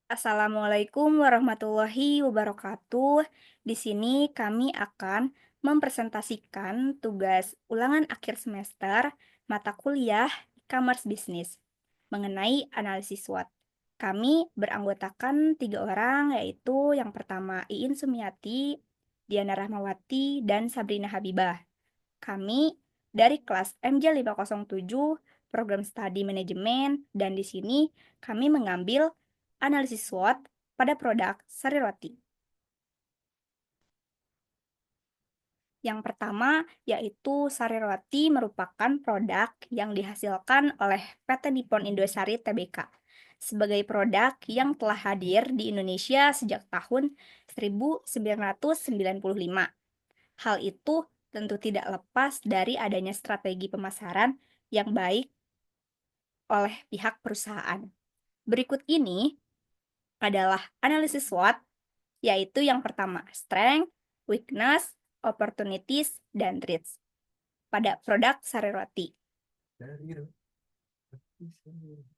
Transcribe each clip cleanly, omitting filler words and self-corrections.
Assalamualaikum warahmatullahi wabarakatuh. Di sini kami akan mempresentasikan tugas ulangan akhir semester mata kuliah e-commerce business mengenai analisis SWOT. Kami beranggotakan 3 orang, yaitu yang pertama Iin Sumiati, Diana Rahmawati, dan Sabrina Habibah. Kami dari kelas MJ 507 Program Studi Manajemen, dan di sini kami mengambil analisis SWOT pada produk sari roti. Yang pertama yaitu sari roti merupakan produk yang dihasilkan oleh PT Nippon Indosari Tbk sebagai produk yang telah hadir di Indonesia sejak tahun 1995. Hal itu tentu tidak lepas dari adanya strategi pemasaran yang baik oleh pihak perusahaan. Berikut ini adalah analisis SWOT, yaitu yang pertama, strength, weakness, opportunities, dan threats pada produk sari roti.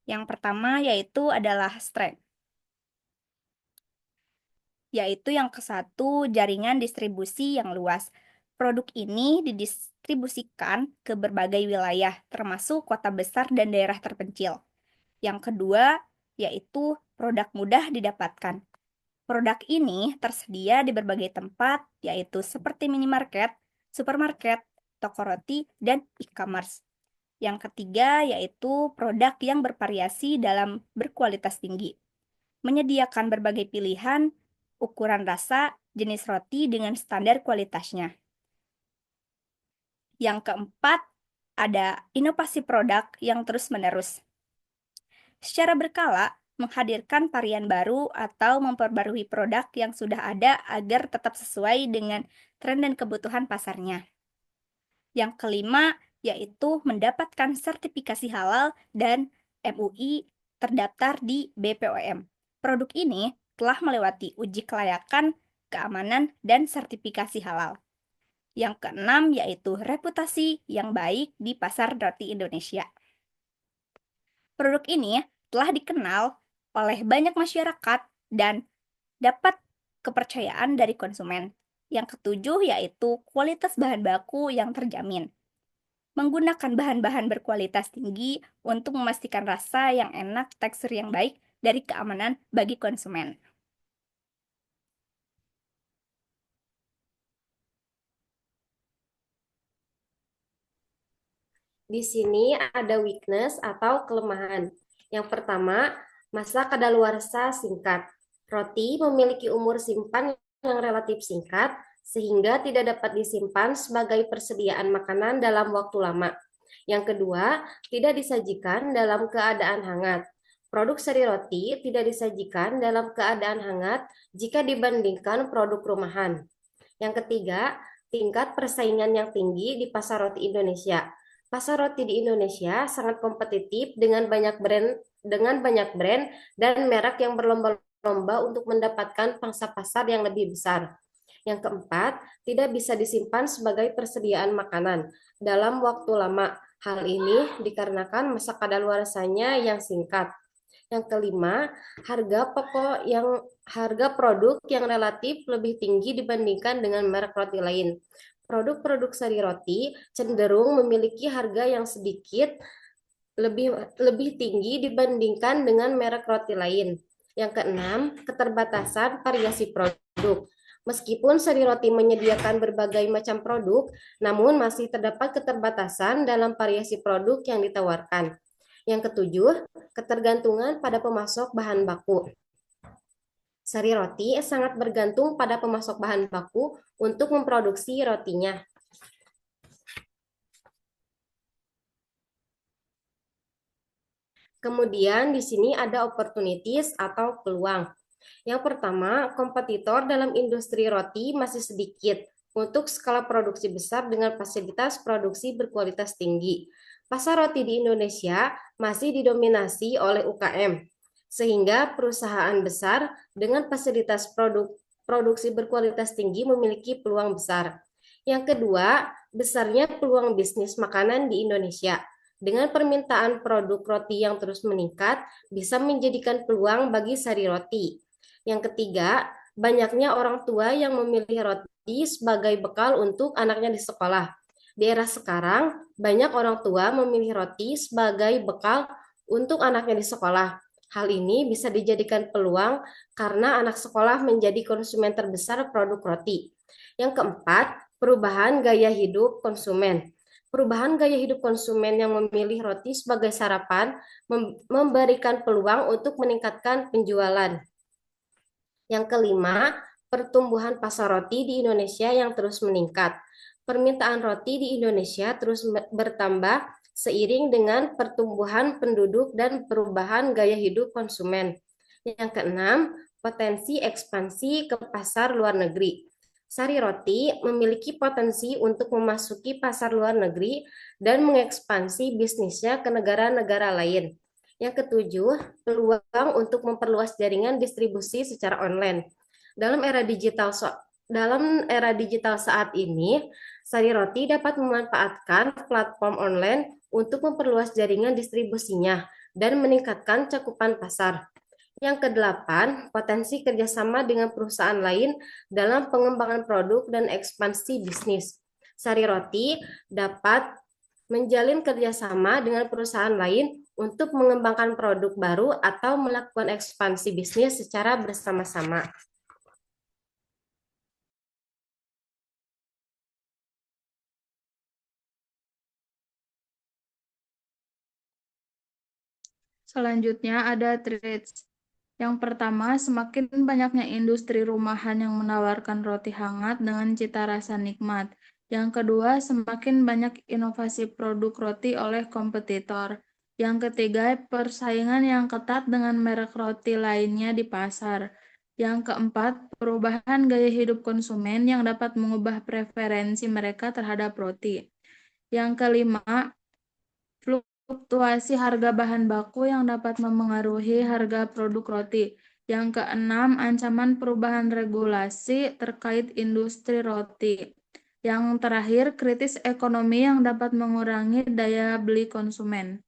Yang pertama yaitu adalah strength, yaitu yang ke-1, jaringan distribusi yang luas. Produk ini didistribusikan ke berbagai wilayah, termasuk kota besar dan daerah terpencil. Yang kedua, yaitu produk mudah didapatkan. Produk ini tersedia di berbagai tempat, yaitu seperti minimarket, supermarket, toko roti, dan e-commerce. Yang ketiga, yaitu produk yang bervariasi dalam berkualitas tinggi. Menyediakan berbagai pilihan, ukuran rasa, jenis roti dengan standar kualitasnya. Yang keempat, ada inovasi produk yang terus-menerus. Secara berkala, menghadirkan varian baru atau memperbarui produk yang sudah ada agar tetap sesuai dengan tren dan kebutuhan pasarnya. Yang kelima, yaitu mendapatkan sertifikasi halal dan MUI terdaftar di BPOM. Produk ini telah melewati uji kelayakan, keamanan, dan sertifikasi halal. Yang keenam, yaitu reputasi yang baik di pasar roti Indonesia. Produk ini telah dikenal oleh banyak masyarakat dan dapat kepercayaan dari konsumen. Yang ketujuh yaitu kualitas bahan baku yang terjamin. Menggunakan bahan-bahan berkualitas tinggi untuk memastikan rasa yang enak, tekstur yang baik, dari keamanan bagi konsumen. Di sini ada weakness atau kelemahan. Yang pertama, masa kadaluarsa singkat. Roti memiliki umur simpan yang relatif singkat, sehingga tidak dapat disimpan sebagai persediaan makanan dalam waktu lama. Yang kedua, tidak disajikan dalam keadaan hangat. Produk sari roti tidak disajikan dalam keadaan hangat jika dibandingkan produk rumahan. Yang ketiga, tingkat persaingan yang tinggi di pasar roti Indonesia. Pasar roti di Indonesia sangat kompetitif dengan banyak brand dan merek yang berlomba-lomba untuk mendapatkan pangsa pasar yang lebih besar. Yang keempat, tidak bisa disimpan sebagai persediaan makanan dalam waktu lama. Hal ini dikarenakan masa kadaluarsanya yang singkat. Yang kelima, harga produk yang relatif lebih tinggi dibandingkan dengan merek roti lain. Produk-produk sari roti cenderung memiliki harga yang sedikit lebih tinggi dibandingkan dengan merek roti lain. Yang keenam, keterbatasan variasi produk. Meskipun sari roti menyediakan berbagai macam produk, namun masih terdapat keterbatasan dalam variasi produk yang ditawarkan. Yang ketujuh, ketergantungan pada pemasok bahan baku. Sari roti sangat bergantung pada pemasok bahan baku untuk memproduksi rotinya. Kemudian di sini ada opportunities atau peluang. Yang pertama, kompetitor dalam industri roti masih sedikit untuk skala produksi besar dengan fasilitas produksi berkualitas tinggi. Pasar roti di Indonesia masih didominasi oleh UKM, sehingga perusahaan besar dengan fasilitas produksi berkualitas tinggi memiliki peluang besar. Yang kedua, besarnya peluang bisnis makanan di Indonesia. Dengan permintaan produk roti yang terus meningkat, bisa menjadikan peluang bagi sari roti. Yang ketiga, banyaknya orang tua yang memilih roti sebagai bekal untuk anaknya di sekolah. Di era sekarang, banyak orang tua memilih roti sebagai bekal untuk anaknya di sekolah. Hal ini bisa dijadikan peluang karena anak sekolah menjadi konsumen terbesar produk roti. Yang keempat, perubahan gaya hidup konsumen. Perubahan gaya hidup konsumen yang memilih roti sebagai sarapan memberikan peluang untuk meningkatkan penjualan. Yang kelima, pertumbuhan pasar roti di Indonesia yang terus meningkat. Permintaan roti di Indonesia terus bertambah seiring dengan pertumbuhan penduduk dan perubahan gaya hidup konsumen. Yang keenam, potensi ekspansi ke pasar luar negeri. Sari roti memiliki potensi untuk memasuki pasar luar negeri dan mengekspansi bisnisnya ke negara-negara lain. Yang ketujuh, peluang untuk memperluas jaringan distribusi secara online. Dalam era digital dalam era digital saat ini, Sari Roti dapat memanfaatkan platform online untuk memperluas jaringan distribusinya dan meningkatkan cakupan pasar. Yang kedelapan, potensi kerjasama dengan perusahaan lain dalam pengembangan produk dan ekspansi bisnis. Sari Roti dapat menjalin kerjasama dengan perusahaan lain untuk mengembangkan produk baru atau melakukan ekspansi bisnis secara bersama-sama. Selanjutnya ada treats. Yang pertama, semakin banyaknya industri rumahan yang menawarkan roti hangat dengan cita rasa nikmat. Yang kedua, semakin banyak inovasi produk roti oleh kompetitor. Yang ketiga, persaingan yang ketat dengan merek roti lainnya di pasar. Yang keempat, perubahan gaya hidup konsumen yang dapat mengubah preferensi mereka terhadap roti. Yang kelima, fluktuasi harga bahan baku yang dapat memengaruhi harga produk roti. Yang keenam, ancaman perubahan regulasi terkait industri roti. Yang terakhir, kritis ekonomi yang dapat mengurangi daya beli konsumen.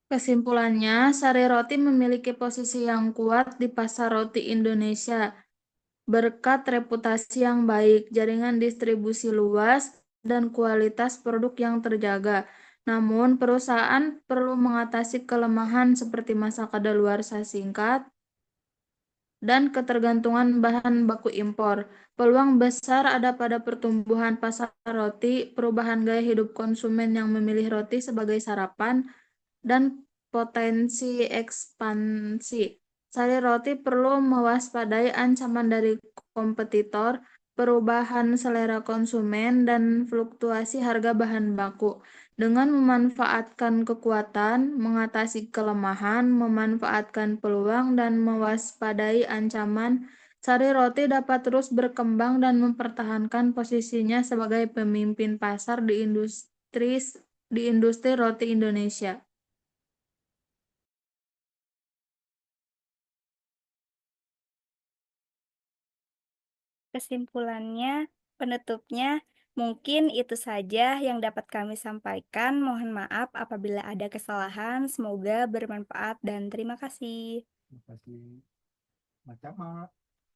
Kesimpulannya, sari roti memiliki posisi yang kuat di pasar roti Indonesia berkat reputasi yang baik, jaringan distribusi luas, dan kualitas produk yang terjaga. Namun, perusahaan perlu mengatasi kelemahan seperti masa kadaluarsa singkat dan ketergantungan bahan baku impor. Peluang besar ada pada pertumbuhan pasar roti, perubahan gaya hidup konsumen yang memilih roti sebagai sarapan, dan potensi ekspansi. Sari roti perlu mewaspadai ancaman dari kompetitor, perubahan selera konsumen, dan fluktuasi harga bahan baku. Dengan memanfaatkan kekuatan, mengatasi kelemahan, memanfaatkan peluang, dan mewaspadai ancaman, Sari Roti dapat terus berkembang dan mempertahankan posisinya sebagai pemimpin pasar di industri roti Indonesia. Kesimpulannya, penutupnya, mungkin itu saja yang dapat kami sampaikan. Mohon maaf apabila ada kesalahan. Semoga bermanfaat dan terima kasih. Terima kasih. Macam